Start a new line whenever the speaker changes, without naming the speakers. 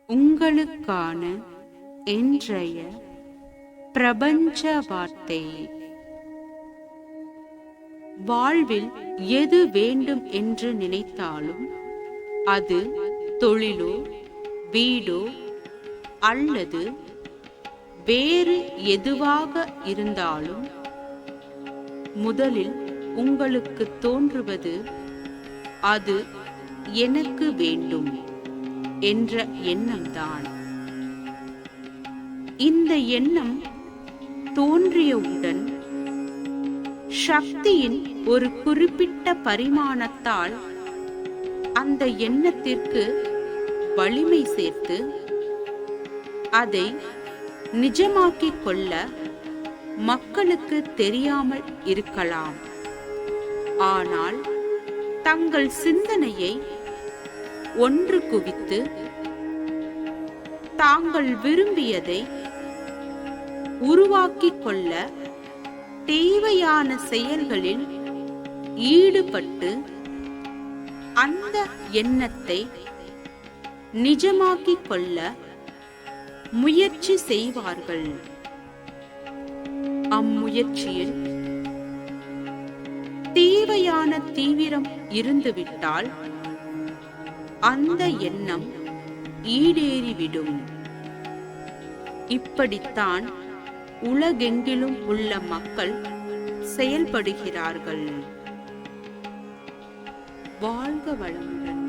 உங்களுக்கான இன்றைய பிரபஞ்ச வார்த்தை. வாழ்வில் எது வேண்டும் என்று நினைத்தாலும், அது தொழிலோ வீடோ அல்லது வேறு எதுவாக இருந்தாலும், முதலில் உங்களுக்கு தோன்றுவது அது எனக்கு வேண்டும் என்ற எண்ணம்தான். இந்த எண்ணம் தோன்றியவுடன் சக்தியின் ஒரு குறிப்பிட்ட பரிமாணத்தால் அந்த எண்ணத்திற்கு வலிமை சேர்த்து அதை நிஜமாக்கிக் கொள்ள மக்களுக்கு தெரியாமல் இருக்கலாம். ஆனால் தங்கள் சிந்தனையை ஒன்று குவித்து தாங்கள் விரும்பியதை உருவாக்கிக் கொள்ள தேவையான செயல்களில் ஈடுபட்டு அந்த எண்ணத்தை நிஜமாக்கிக் கொள்ள முயற்சி செய்வார்கள். அம்முயற்சியில் தேவையான தீவிரம் இருந்துவிட்டால் அந்த எண்ணம் ஈடேறிவிடும். இப்படித்தான் உலகெங்கிலும் உள்ள மக்கள் செயல்படுகிறார்கள். வாழ்க வளமுடன்.